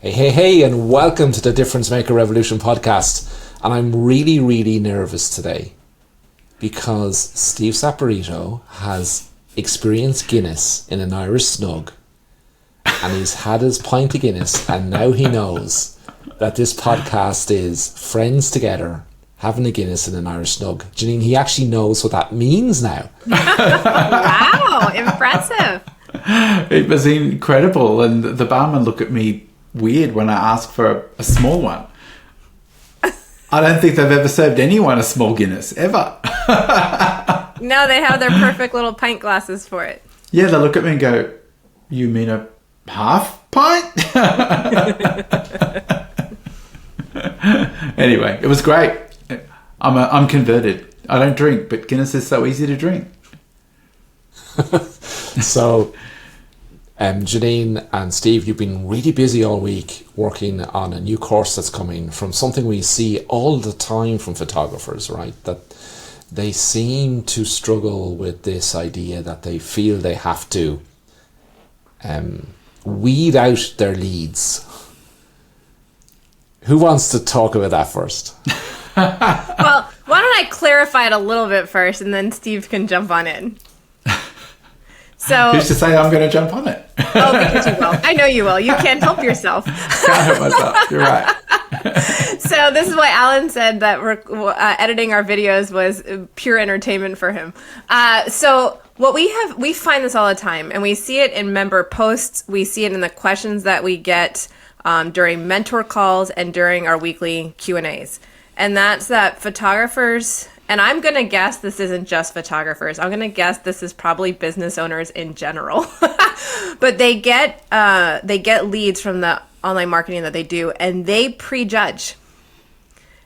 Hey, and welcome to the Difference Maker Revolution podcast. And I'm really, really nervous today because Steve Saporito has experienced Guinness in an Irish snug, and he's had his pint of Guinness, and now he knows that this podcast is friends together having a Guinness in an Irish snug. Janine, he actually knows what that means now. Wow, impressive. It was incredible, and the barman looked at me weird when I asked for a small one. I don't think they've ever served anyone a small Guinness, ever. No, they have their perfect little pint glasses for it. Yeah, they look at me and go, "You mean a half pint?" Anyway, it was great. I'm converted. I don't drink, but Guinness is so easy to drink. So, Janine and Steve, you've been really busy all week working on a new course that's coming from something we see all the time from photographers, right? That they seem to struggle with this idea that they feel they have to weed out their leads. Who wants to talk about that first? Well, why don't I clarify it a little bit first, and then Steve can jump on in. So, who's to say I'm going to jump on it? Oh, because you will. I know you will. You can't help yourself. Can't help myself. You're right. So this is why Alan said that editing our videos was pure entertainment for him. So what we find this all the time, and we see it in member posts. We see it in the questions that we get during mentor calls and during our weekly Q&As. And that's that photographers, and I'm going to guess this isn't just photographers. I'm going to guess this is probably business owners in general. But they get leads from the online marketing that they do, and they prejudge.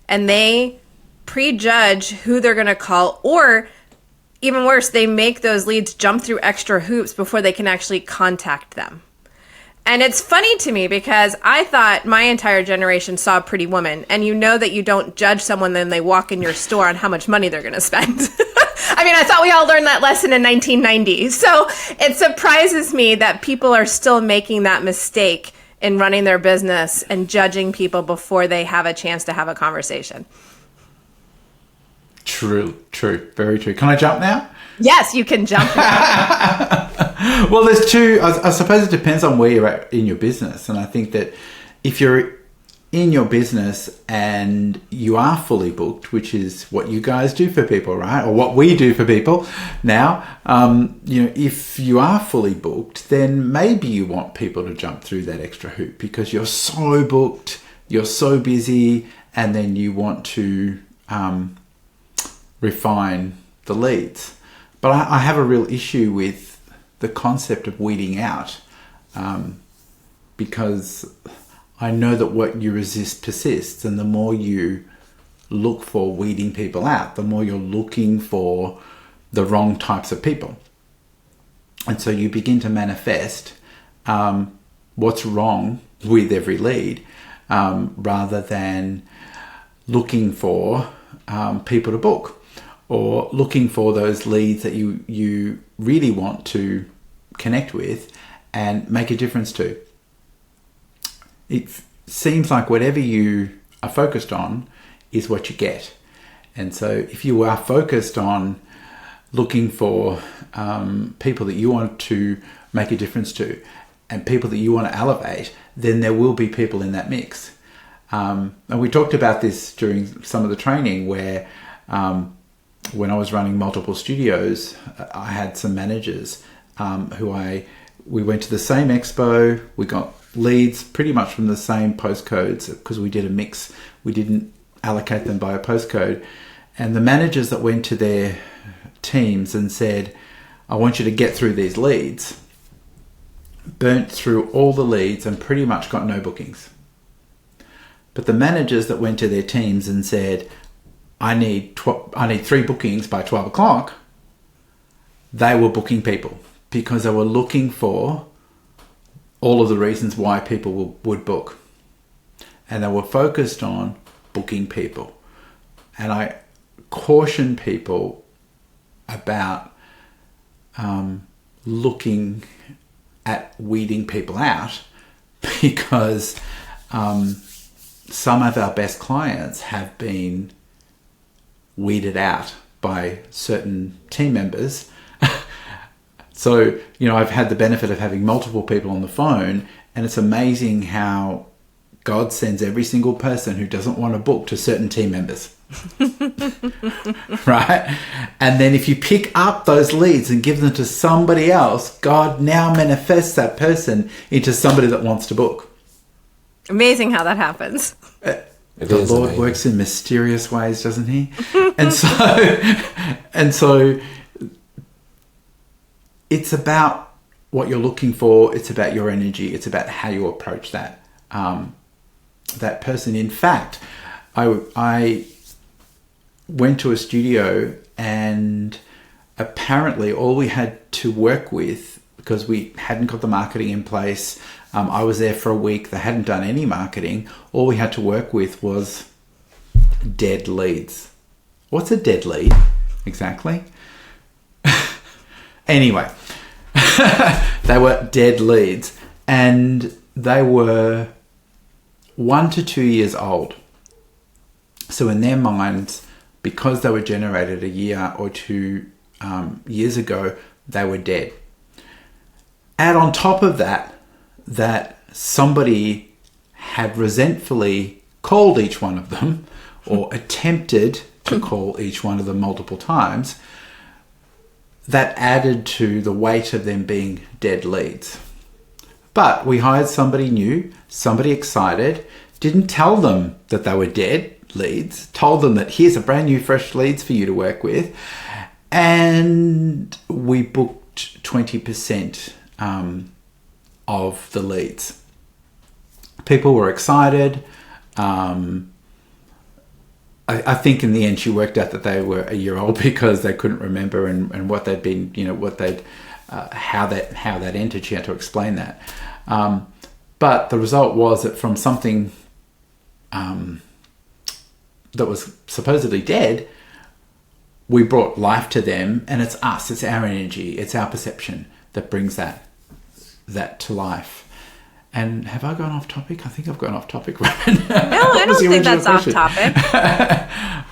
And they prejudge who they're going to call, or even worse, they make those leads jump through extra hoops before they can actually contact them. And it's funny to me because I thought my entire generation saw Pretty Woman, and you know that you don't judge someone when they walk in your store on how much money they're going to spend. I mean, I thought we all learned that lesson in 1990. So it surprises me that people are still making that mistake in running their business and judging people before they have a chance to have a conversation. True. Very true. Can I jump now? Yes, you can jump now. Well, there's two. I suppose it depends on where you're at in your business. And I think that if you're in your business and you are fully booked, which is what you guys do for people, right? Or what we do for people now, if you are fully booked, then maybe you want people to jump through that extra hoop because you're so booked, you're so busy, and then you want to refine the leads. But I have a real issue with the concept of weeding out because I know that what you resist persists, and the more you look for weeding people out, the more you're looking for the wrong types of people. And so you begin to manifest what's wrong with every lead rather than looking for people to book, or looking for those leads that you really want to connect with and make a difference to. It seems like whatever you are focused on is what you get. And so if you are focused on looking for people that you want to make a difference to and people that you want to elevate, then there will be people in that mix. And we talked about this during some of the training where when I was running multiple studios, I had some managers we went to the same expo, we got leads pretty much from the same postcodes because we did a mix. We didn't allocate them by a postcode. And the managers that went to their teams and said, I want you to get through these leads, burnt through all the leads and pretty much got no bookings. But the managers that went to their teams and said, I need 3 bookings by 12 o'clock, they were booking people because they were looking for all of the reasons why people would book. And they were focused on booking people. And I caution people about looking at weeding people out because some of our best clients have been weeded out by certain team members. So, I've had the benefit of having multiple people on the phone, and it's amazing how God sends every single person who doesn't want to book to certain team members. Right? And then if you pick up those leads and give them to somebody else, God now manifests that person into somebody that wants to book. Amazing how that happens. The Lord amazing. Works in mysterious ways, doesn't he? and so it's about what you're looking for. It's about your energy. It's about how you approach that person. In fact, I went to a studio, and apparently all we had to work with, because we hadn't got the marketing in place, I was there for a week, they hadn't done any marketing, all we had to work with was dead leads. What's a dead lead exactly? Anyway, they were dead leads, and they were 1 to 2 years old. So in their minds, because they were generated a year or 2 years ago, they were dead. Add on top of that somebody had resentfully called each one of them, or attempted to call each one of them multiple times, that added to the weight of them being dead leads. But we hired somebody new, somebody excited, didn't tell them that they were dead leads, told them that here's a brand new fresh leads for you to work with, and we booked 20% of the leads. People were excited. I think in the end she worked out that they were a year old because they couldn't remember and what they'd been, what they'd how that entered. She had to explain that. But the result was that from something that was supposedly dead, we brought life to them, and it's us, it's our energy, it's our perception that brings that to life. And have I gone off topic? I think I've gone off topic, Robin. No, I don't think that's off topic.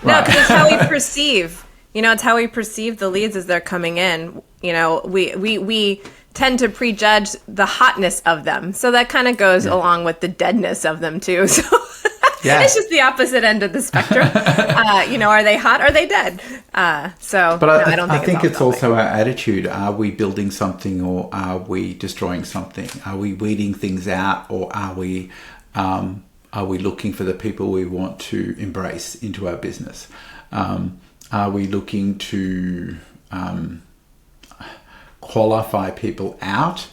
No, because it's how we perceive. It's how we perceive the leads as they're coming in. We tend to prejudge the hotness of them. So that kind of goes along with the deadness of them too. So yeah. It's just the opposite end of the spectrum. Are they hot? Are they dead? I think it's also our attitude. Are we building something, or are we destroying something? Are we weeding things out, or are we looking for the people we want to embrace into our business? Are we looking to qualify people out,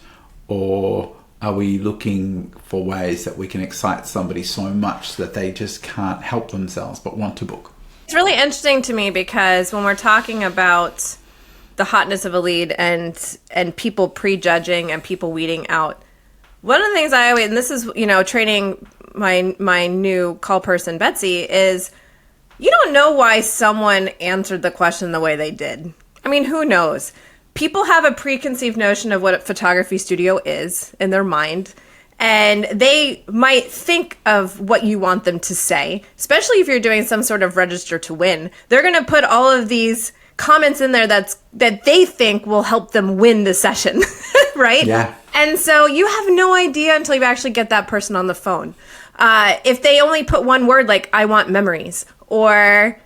or are we looking for ways that we can excite somebody so much that they just can't help themselves but want to book? It's really interesting to me because when we're talking about the hotness of a lead and people prejudging and people weeding out, one of the things I always, and this is, training my new call person, Betsy, is you don't know why someone answered the question the way they did. I mean, who knows? People have a preconceived notion of what a photography studio is in their mind, and they might think of what you want them to say, especially if you're doing some sort of register to win. They're going to put all of these comments in there that they think will help them win the session, right? Yeah. And so you have no idea until you actually get that person on the phone. If they only put one word like, I want memories, or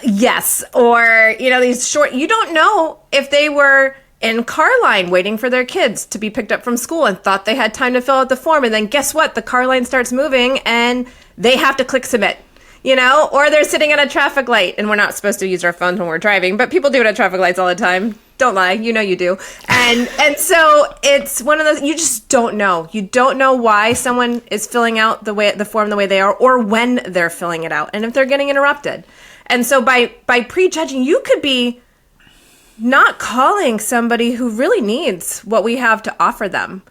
yes, or, these short, you don't know if they were in car line waiting for their kids to be picked up from school and thought they had time to fill out the form. And then guess what? The car line starts moving and they have to click submit, or they're sitting at a traffic light, and we're not supposed to use our phones when we're driving, but people do it at traffic lights all the time. Don't lie. You do. And so it's one of those, you just don't know. You don't know why someone is filling out the form the way they are, or when they're filling it out, and if they're getting interrupted. And so by prejudging, you could be not calling somebody who really needs what we have to offer them.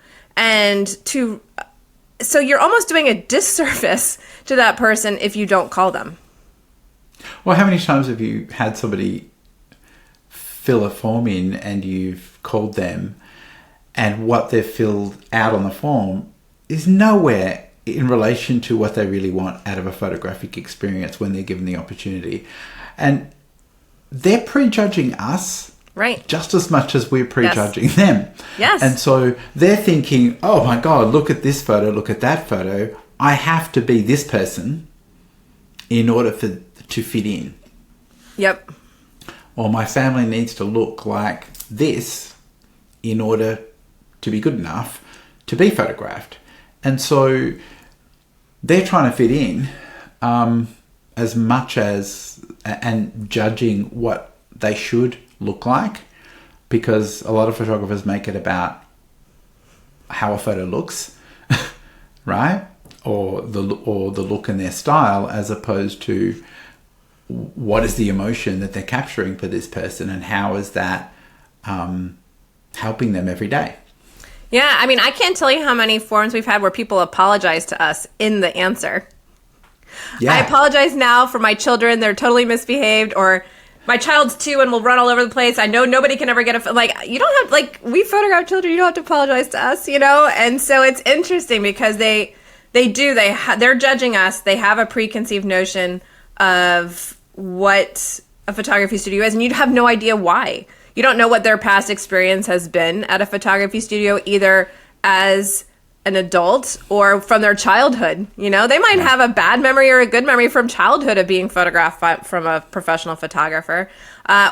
So you're almost doing a disservice to that person if you don't call them. Well, how many times have you had somebody fill a form in and you've called them, and what they've filled out on the form is nowhere in relation to what they really want out of a photographic experience when they're given the opportunity. And they're prejudging us Right. just as much as we're prejudging them. Yes. And so they're thinking, oh my God, look at this photo, look at that photo. I have to be this person in order to fit in. Yep. Or my family needs to look like this in order to be good enough to be photographed. And so they're trying to fit in as much as, and judging what they should look like, because a lot of photographers make it about how a photo looks, right? Or the look and their style, as opposed to what is the emotion that they're capturing for this person, and how is that helping them every day. Yeah, I mean, I can't tell you how many forums we've had where people apologize to us in the answer. Yeah. I apologize now for my children. They're totally misbehaved, or my child's 2 and will run all over the place. I know nobody can ever get you don't have, we photograph children. You don't have to apologize to us, And so it's interesting because they're judging us. They have a preconceived notion of what a photography studio is, and you have no idea why. You don't know what their past experience has been at a photography studio, either as an adult or from their childhood. They might have a bad memory or a good memory from childhood of being photographed from a professional photographer,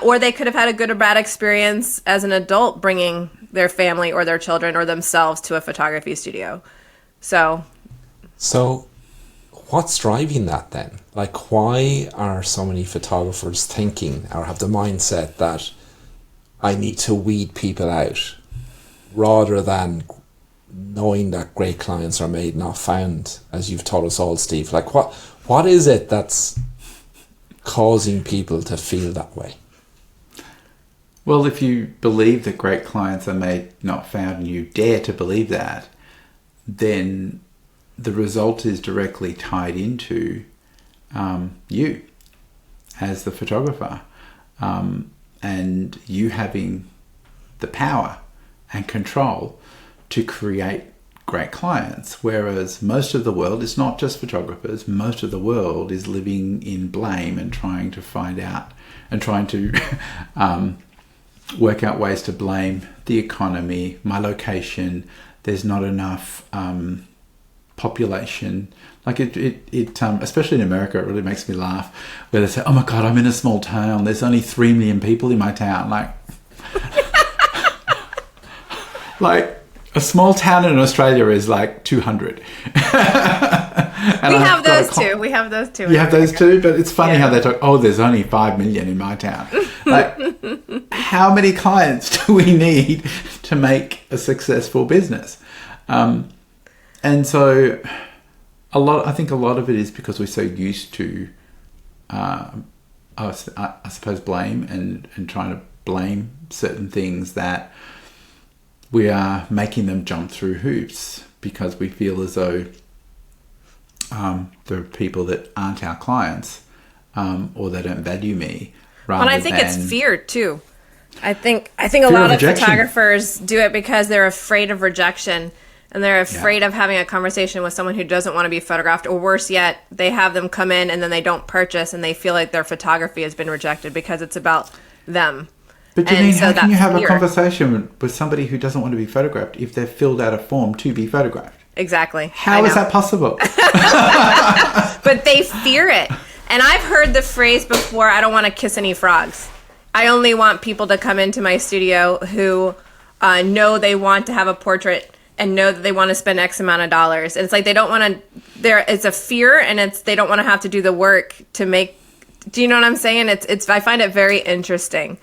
or they could have had a good or bad experience as an adult bringing their family or their children or themselves to a photography studio. So what's driving that then? Why are so many photographers thinking or have the mindset that I need to weed people out, rather than knowing that great clients are made, not found, as you've taught us all, Steve? What is it that's causing people to feel that way? Well, if you believe that great clients are made, not found, and you dare to believe that, then the result is directly tied into you as the photographer, and you having the power and control to create great clients. Whereas most of the world, it's not just photographers, most of the world is living in blame and trying to find out and trying to work out ways to blame the economy, my location, there's not enough population. Especially in America, it really makes me laugh, where they say, oh my God, I'm in a small town, there's only 3 million people in my town. Like a small town in Australia is 200. we have those too. We have those too. You have those too, but it's funny how they talk, oh, there's only 5 million in my town. How many clients do we need to make a successful business? And so I think a lot of it is because we're so used to, I suppose, blame and trying to blame certain things, that we are making them jump through hoops because we feel as though there are people that aren't our clients, or they don't value me. Well, I think it's fear too. I think a lot of photographers do it because they're afraid of rejection. And they're afraid of having a conversation with someone who doesn't want to be photographed, or worse yet, they have them come in and then they don't purchase, and they feel like their photography has been rejected because it's about them. But Janine, how can you have a conversation with somebody who doesn't want to be photographed if they've filled out a form to be photographed? Exactly. How is that possible? But they fear it. And I've heard the phrase before, I don't want to kiss any frogs. I only want people to come into my studio who know they want to have a portrait and know that they want to spend X amount of dollars. And it's they don't want to, it's a fear, and they don't want to have to do the work to make, do you know what I'm saying? I find it very interesting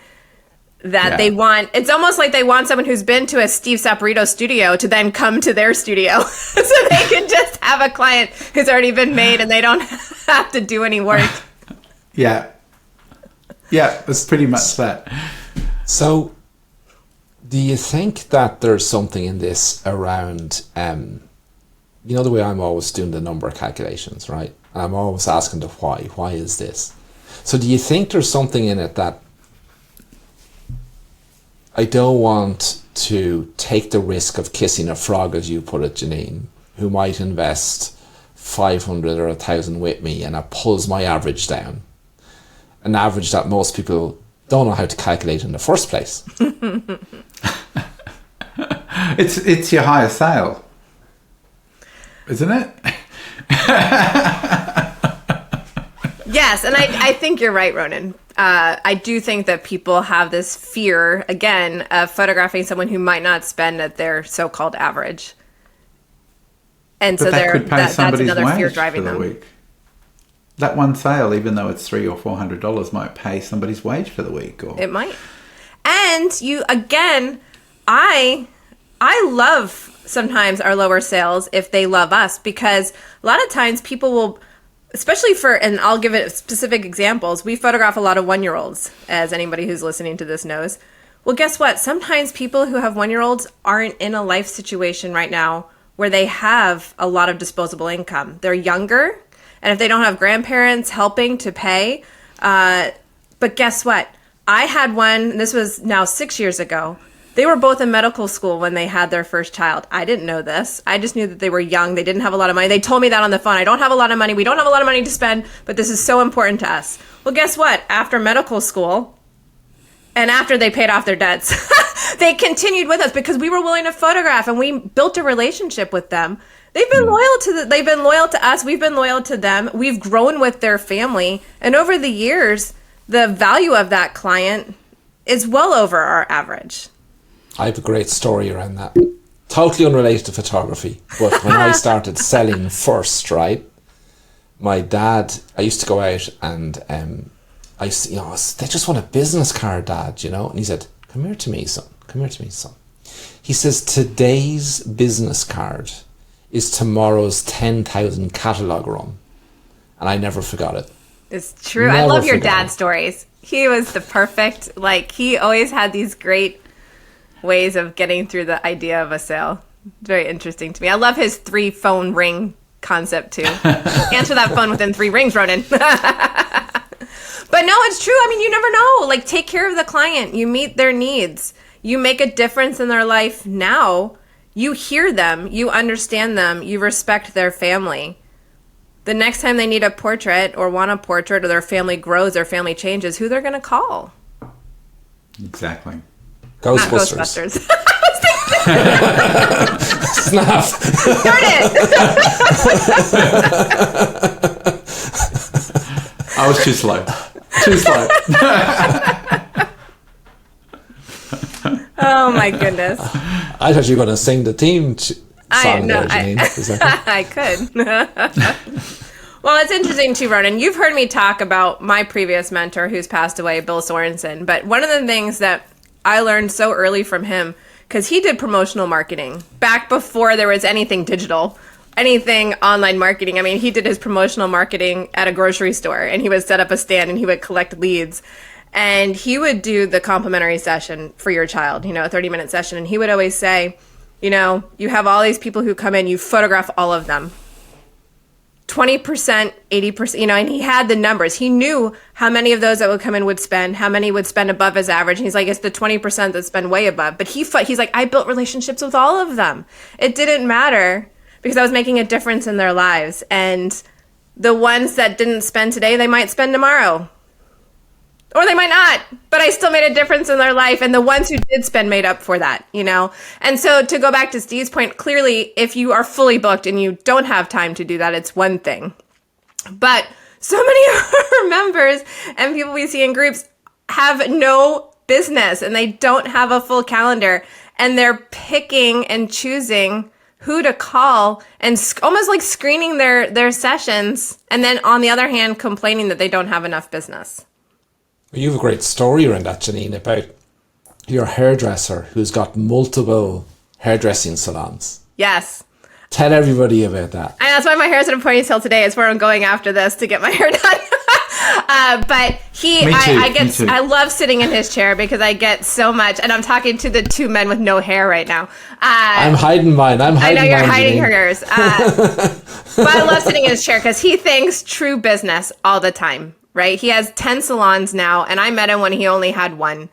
that they want, it's almost like they want someone who's been to a Steve Saporito studio to then come to their studio so they can just have a client who's already been made and they don't have to do any work. Yeah, it's pretty much that. So, do you think that there's something in this around, the way I'm always doing the number calculations, right? And I'm always asking the why. Why is this? So do you think there's something in it that I don't want to take the risk of kissing a frog, as you put it, Janine, who might invest 500 or 1,000 with me, and it pulls my average down. An average that most people don't know how to calculate in the first place. It's your highest sale, isn't it? Yes, and I think you're right, Ronan. I do think that people have this fear, again, of photographing someone who might not spend at their so-called average. And But so that could pay that's somebody's another fear wage driving for the them. week. That one sale, even though it's $300 or $400, might pay somebody's wage for the week. Or It might. And you, again, I love sometimes our lower sales if they love us, because a lot of times people will, especially for, and I'll give it specific examples. We photograph a lot of 1-year-olds, as anybody who's listening to this knows. Well, guess what? Sometimes people who have 1-year-olds aren't in a life situation right now where they have a lot of disposable income. They're younger, and if they don't have grandparents helping to pay, but guess what? I had one, and this was now 6 years ago. They were both in medical school when they had their first child. I didn't know this. I just knew that they were young. They didn't have a lot of money. They told me that on the phone. I don't have a lot of money. We don't have a lot of money to spend, but this is so important to us. Well, guess what? After medical school, and after they paid off their debts, they continued with us because we were willing to photograph, and we built a relationship with them. They've been they've been loyal to us. We've been loyal to them. We've grown with their family, and over the years, the value of that client is well over our average. I have a great story around that. Totally unrelated to photography, but when I started selling first, right, my dad, I used to go out and I used to, they just want a business card, Dad, and he said, come here to me, son. He says, today's business card is tomorrow's 10,000 catalogue run. And I never forgot it. It's true. I love your dad stories. He was the perfect, he always had these great ways of getting through the idea of a sale. Very interesting to me. I love his 3-phone ring concept too. Answer that phone within 3 rings, Ronan. But no, it's true. I mean, you never know. Take care of the client. You meet their needs. You make a difference in their life now. You hear them. You understand them. You respect their family. The next time they need a portrait or want a portrait, or their family grows, their family changes, who they're going to call? Exactly. Ghostbusters. Snap. Darn it. I was too slow. Oh my goodness. I thought you were going to sing the theme song there, Janine. I could. Well, it's interesting too, Ronan. You've heard me talk about my previous mentor who's passed away, Bill Sorensen. But one of the things that I learned so early from him, because he did promotional marketing back before there was anything digital, anything online marketing. I mean, he did his promotional marketing at a grocery store, and he would set up a stand and he would collect leads. And he would do the complimentary session for your child, a 30-minute session. And he would always say, you have all these people who come in, you photograph all of them. 20%, 80%, and he had the numbers. He knew how many of those that would come in would spend, how many would spend above his average. And he's like, it's the 20% that spend way above. But he's like, I built relationships with all of them. It didn't matter because I was making a difference in their lives. And the ones that didn't spend today, they might spend tomorrow. Or they might not, but I still made a difference in their life. And the ones who did spend made up for that, And so to go back to Steve's point, clearly, if you are fully booked and you don't have time to do that, it's one thing. But so many of our members and people we see in groups have no business and they don't have a full calendar. And they're picking and choosing who to call and almost like screening their sessions. And then on the other hand, complaining that they don't have enough business. You have a great story around that, Janine, about your hairdresser who's got multiple hairdressing salons. Yes. Tell everybody about that. And that's why my hair's in a ponytail today. It's where I'm going after this to get my hair done. But I love sitting in his chair because I get so much. And I'm talking to the 2 men with no hair right now. I'm hiding mine. I know you're hiding yours. But I love sitting in his chair because he thinks true business all the time. Right? He has 10 salons now, and I met him when he only had 1.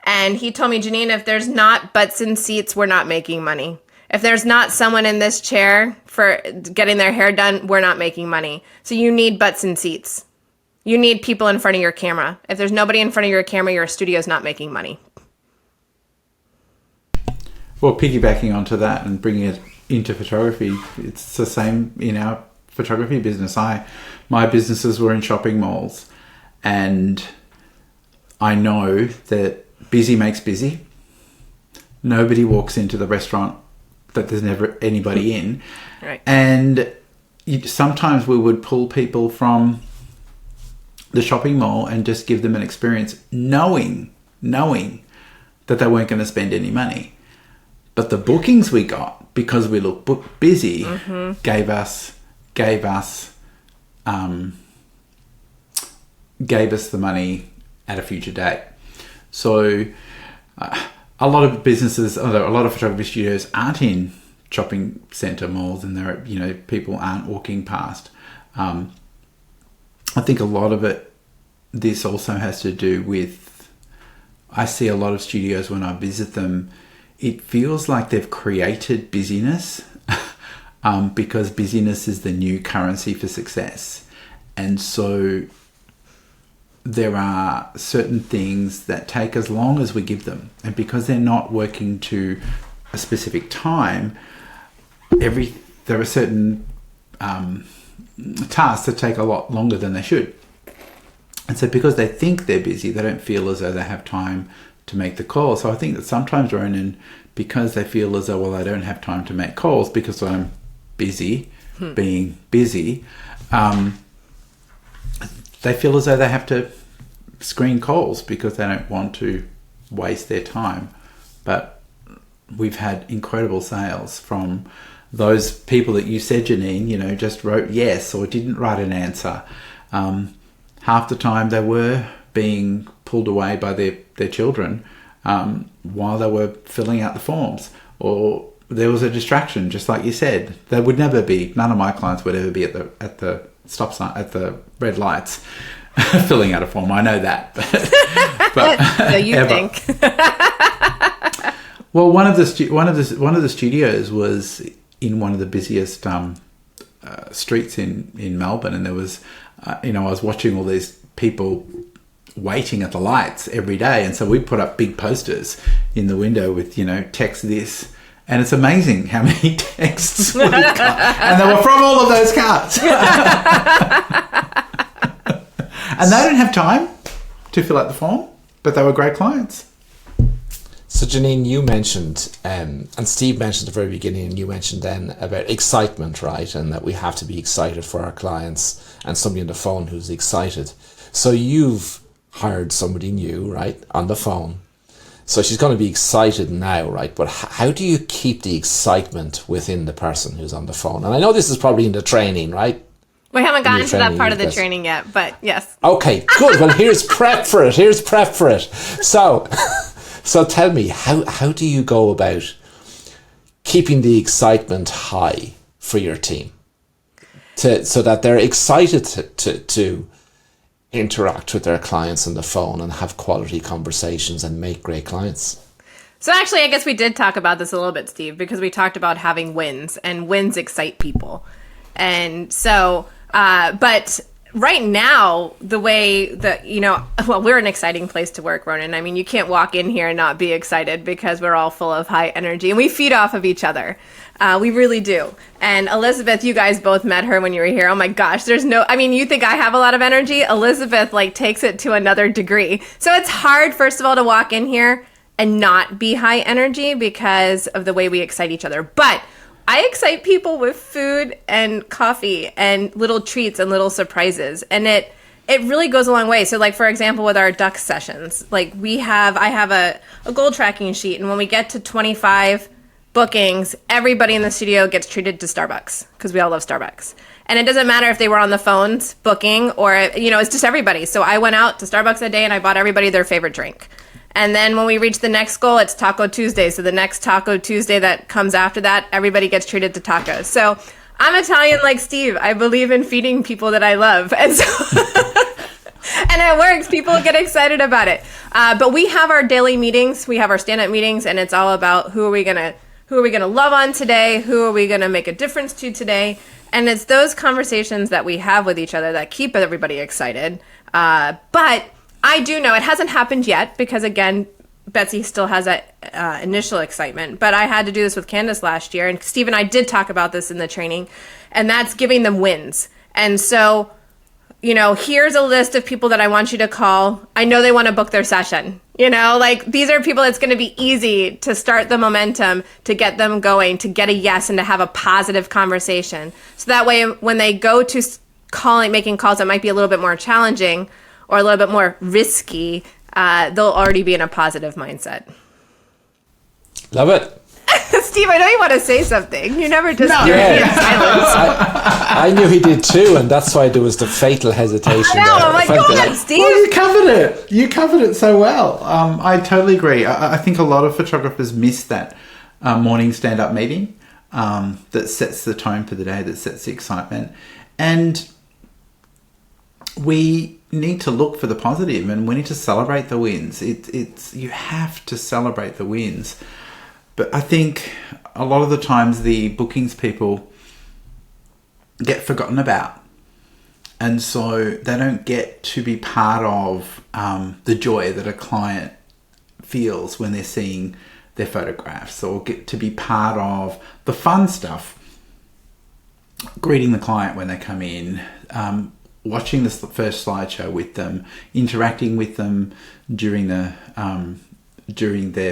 And he told me, Janine, if there's not butts in seats, we're not making money. If there's not someone in this chair for getting their hair done, we're not making money. So you need butts and seats. You need people in front of your camera. If there's nobody in front of your camera, your studio's not making money. Well, piggybacking onto that and bringing it into photography, it's the same in our photography business. My businesses were in shopping malls, and I know that busy makes busy. Nobody walks into the restaurant that there's never anybody in. Right. And sometimes we would pull people from the shopping mall and just give them an experience knowing that they weren't going to spend any money. But the bookings we got, because we looked busy, gave us the money at a future date. So a lot of businesses, although a lot of photography studios aren't in shopping centre malls, and there are, people aren't walking past. I think a lot of this also has to do with, I see a lot of studios when I visit them, it feels like they've created busyness because busyness is the new currency for success. And so there are certain things that take as long as we give them. And because they're not working to a specific time, there are certain tasks that take a lot longer than they should. And so because they think they're busy, they don't feel as though they have time to make the call. So I think that sometimes, Ronan, because they feel as though, well, I don't have time to make calls because I'm busy, being busy, they feel as though they have to screen calls because they don't want to waste their time. But we've had incredible sales from those people that you said, Janine, just wrote yes or didn't write an answer. Half the time they were being pulled away by their children while they were filling out the forms, or there was a distraction, just like you said. None of my clients would ever be at the stop sign, at the red lights, filling out a form. I know that, but So you think? Well, one of the studios was in one of the busiest streets in Melbourne, and there was, I was watching all these people waiting at the lights every day, and so we put up big posters in the window with text this. And it's amazing how many texts we got. And they were from all of those cars. And they don't have time to fill out the form, but they were great clients. So Janine, you mentioned, and Steve mentioned at the very beginning, and you mentioned then about excitement, right? And that we have to be excited for our clients, and somebody on the phone who's excited. So you've hired somebody new, right, on the phone. So she's going to be excited now, right? But how do you keep the excitement within the person who's on the phone? And I know this is probably in the training, right? We haven't gotten to that part of the training yet, but yes. Okay, good. Well, here's prep for it. So tell me, how do you go about keeping the excitement high for your team so that they're excited to interact with their clients on the phone and have quality conversations and make great clients? So actually, I guess we did talk about this a little bit, Steve, because we talked about having wins, and wins excite people. And so, but right now, the way that, we're an exciting place to work, Ronan. I mean, you can't walk in here and not be excited because we're all full of high energy, and we feed off of each other. We really do. And Elizabeth, you guys both met her when you were here. Oh my gosh, you think I have a lot of energy? Elizabeth takes it to another degree. So it's hard, first of all, to walk in here and not be high energy because of the way we excite each other. But I excite people with food and coffee and little treats and little surprises. And it really goes a long way. So for example, with our duck sessions, I have a goal tracking sheet. And when we get to 25 bookings, everybody in the studio gets treated to Starbucks because we all love Starbucks. And it doesn't matter if they were on the phones booking or, it's just everybody. So I went out to Starbucks that day and I bought everybody their favorite drink. And then when we reach the next goal, it's Taco Tuesday. So the next Taco Tuesday that comes after that, everybody gets treated to tacos. So I'm Italian like Steve. I believe in feeding people that I love. And so and it works. People get excited about it. But we have our daily meetings. We have our stand-up meetings, and it's all about who are we going to Who are we going to love on today? Who are we going to make a difference to today? And it's those conversations that we have with each other that keep everybody excited. But I do know it hasn't happened yet because, again, Betsy still has that initial excitement. But I had to do this with Candace last year. And Steve and I did talk about this in the training. And that's giving them wins. And so, you know, here's a list of people that I want you to call. I know they want to book their session. You know, like these are people that's going to be easy to start the momentum, to get them going, to get a yes, and to have a positive conversation. So that way, when they go to making calls that might be a little bit more challenging or a little bit more risky, they'll already be in a positive mindset. Love it. Steve, I know you want to say something. You never just Yeah. in silence. I knew he did too, and that's why there was the fatal hesitation. I know. there. I'm like, I go felt ahead, like- Steve. Well, you covered it. You covered it so well. I totally agree. I think a lot of photographers miss that morning stand-up meeting that sets the tone for the day, that sets the excitement. And we need to look for the positive, and we need to celebrate the wins. It's you have to celebrate the wins. But I think a lot of the times the bookings people get forgotten about. And so they don't get to be part of the joy that a client feels when they're seeing their photographs, or get to be part of the fun stuff. Greeting the client when they come in, watching the first slideshow with them, interacting with them during their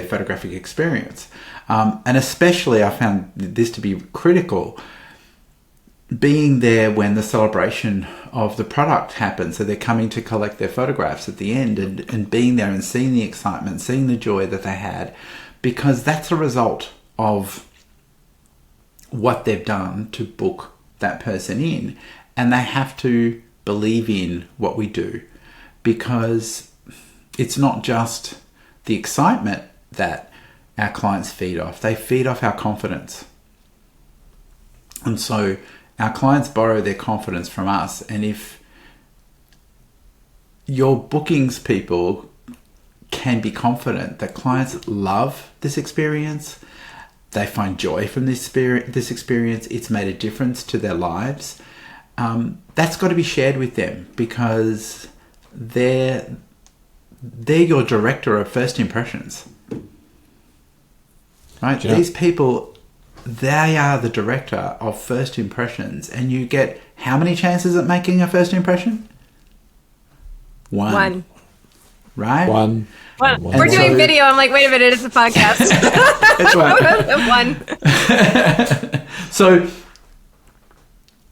photographic experience. And especially I found this to be critical, being there when the celebration of the product happens. So they're coming to collect their photographs at the end, and being there and seeing the excitement, seeing the joy that they had, because that's a result of what they've done to book that person in. And they have to believe in what we do, because it's not just the excitement that our clients feed off. They feed off our confidence. And so our clients borrow their confidence from us. And if your bookings people can be confident that clients love this experience, they find joy from this experience, it's made a difference to their lives, that's got to be shared with them, because they're your director of first impressions. Right? Yeah. These people, they are the director of first impressions, and you get how many chances at making a first impression? One. Right? One. We're doing so- video. I'm like, wait a minute, it's a podcast. That's right. One. So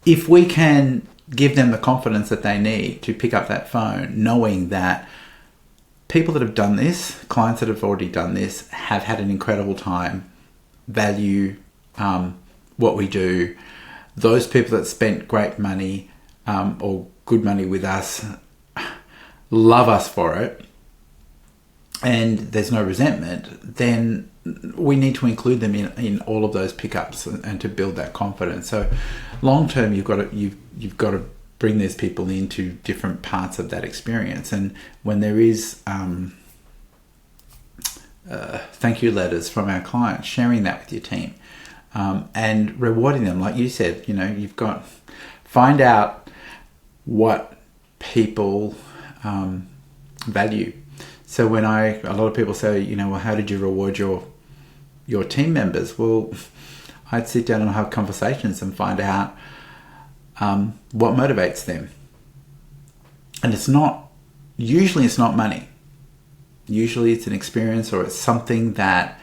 if we can give them the confidence that they need to pick up that phone, knowing that people that have done this, clients that have already done this, have had an incredible time, value what we do. Those people that spent great money or good money with us love us for it, and there's no resentment, then we need to include them in all of those pickups and to build that confidence. So long term, you've got to bring these people into different parts of that experience. And when there is thank you letters from our clients, sharing that with your team and rewarding them, like you said, find out what people value. So when a lot of people say, well, how did you reward your team members? Well, I'd sit down and have conversations and find out what motivates them. And usually it's not money. Usually it's an experience, or it's something that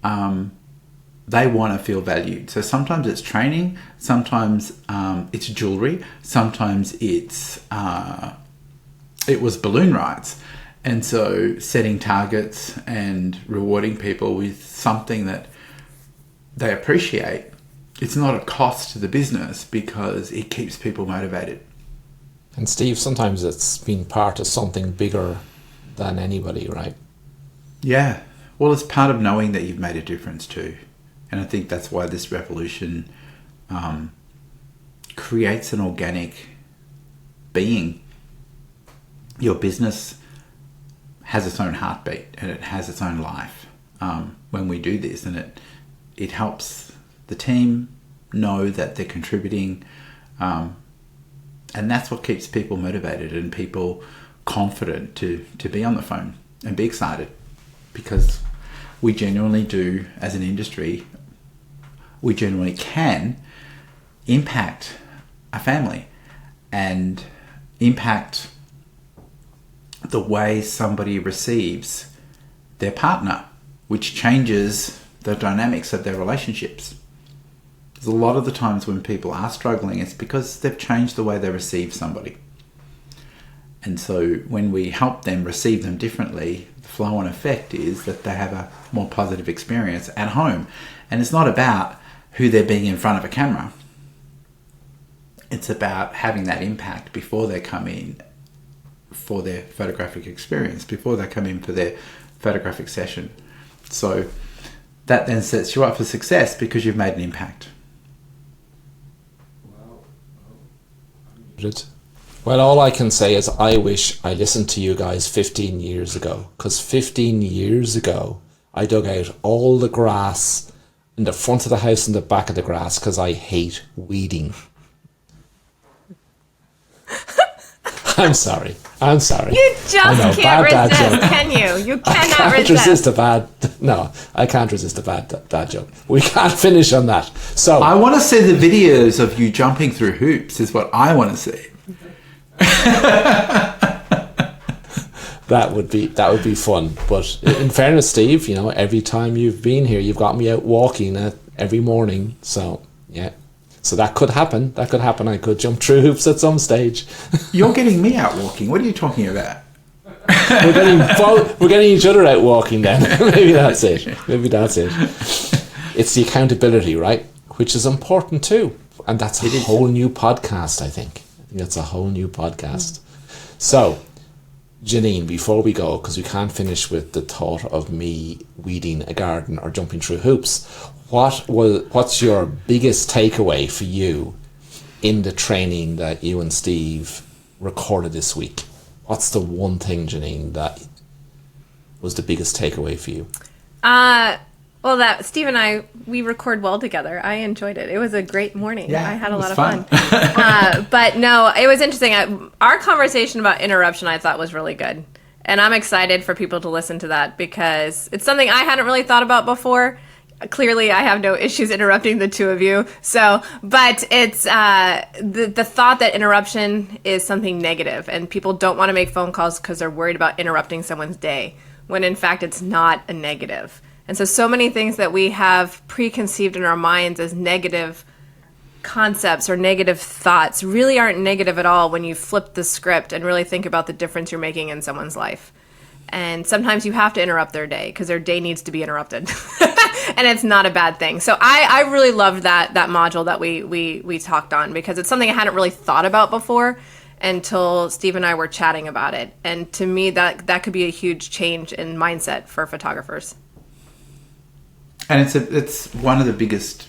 they want to feel valued. So sometimes it's training, sometimes it's jewelry, sometimes it was balloon rides. And so setting targets and rewarding people with something that they appreciate, it's not a cost to the business because it keeps people motivated. And Steve, sometimes it's been part of something bigger than anybody, right? Yeah. Well, it's part of knowing that you've made a difference too. And I think that's why this revolution creates an organic being. Your business has its own heartbeat and it has its own life when we do this, and it helps the team know that they're contributing, and that's what keeps people motivated and people confident to be on the phone and be excited, because we genuinely do, as an industry, we genuinely can impact a family and impact the way somebody receives their partner, which changes the dynamics of their relationships. There's a lot of the times when people are struggling, it's because they've changed the way they receive somebody. And so when we help them receive them differently, the flow-on effect is that they have a more positive experience at home. And it's not about who they're being in front of a camera. It's about having that impact before they come in for their photographic experience, before they come in for their photographic session. So that then sets you up for success because you've made an impact. Well, all I can say is I wish I listened to you guys 15 years ago, because 15 years ago I dug out all the grass in the front of the house and the back of the grass because I hate weeding. I'm sorry. You just can't resist, can you? You cannot resist. I can't resist a bad dad joke. We can't finish on that. So I want to see the videos of you jumping through hoops is what I want to see. That would be fun. But in fairness, Steve, every time you've been here, you've got me out walking every morning. So yeah. So that could happen. I could jump through hoops at some stage. You're getting me out walking. What are you talking about? We're getting each other out walking then. Maybe that's it. It's the accountability, right? Which is important too. And that's a whole new podcast, I think. That's a whole new podcast. So, Janine, before we go, because we can't finish with the thought of me weeding a garden or jumping through hoops, what's your biggest takeaway for you in the training that you and Steve recorded this week? What's the one thing, Janine, that was the biggest takeaway for you? Well, that Steve and I, we record well together. I enjoyed it. It was a great morning. Yeah, I had a lot of fun. But no, it was interesting. Our conversation about interruption I thought was really good. And I'm excited for people to listen to that because it's something I hadn't really thought about before. Clearly, I have no issues interrupting the two of you. So, but it's the thought that interruption is something negative and people don't want to make phone calls because they're worried about interrupting someone's day, when in fact it's not a negative. And so many things that we have preconceived in our minds as negative concepts or negative thoughts really aren't negative at all when you flip the script and really think about the difference you're making in someone's life. And sometimes you have to interrupt their day because their day needs to be interrupted. And it's not a bad thing. So I really loved that module that we talked on because it's something I hadn't really thought about before until Steve and I were chatting about it. And to me, that could be a huge change in mindset for photographers. And it's one of the biggest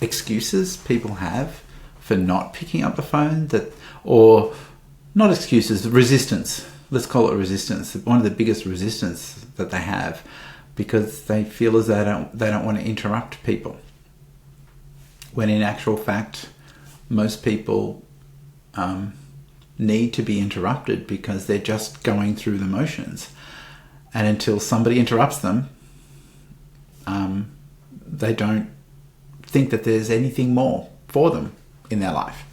excuses people have for not picking up the phone, or not excuses, resistance. Let's call it resistance. One of the biggest resistance that they have because they feel as though they don't want to interrupt people. When in actual fact, most people need to be interrupted because they're just going through the motions. And until somebody interrupts them, they don't think that there's anything more for them in their life.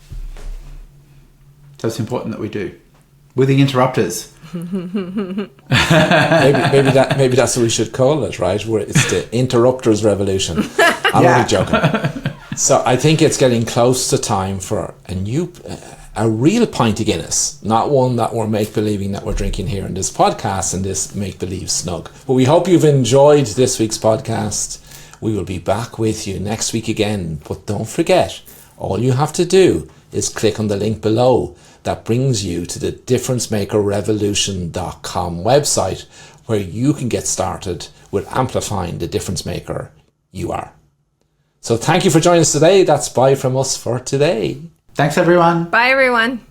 So it's important that we do. We're the interrupters. maybe that's what we should call it, right? It's the interrupters revolution. I'm only joking. So I think it's getting close to time for a real pint of Guinness, not one that we're make-believing that we're drinking here in this podcast and this make-believe snug. But we hope you've enjoyed this week's podcast. We will be back with you next week again. But don't forget, all you have to do is click on the link below that brings you to the differencemakerrevolution.com website where you can get started with amplifying the difference maker you are. So thank you for joining us today. That's bye from us for today. Thanks, everyone. Bye, everyone.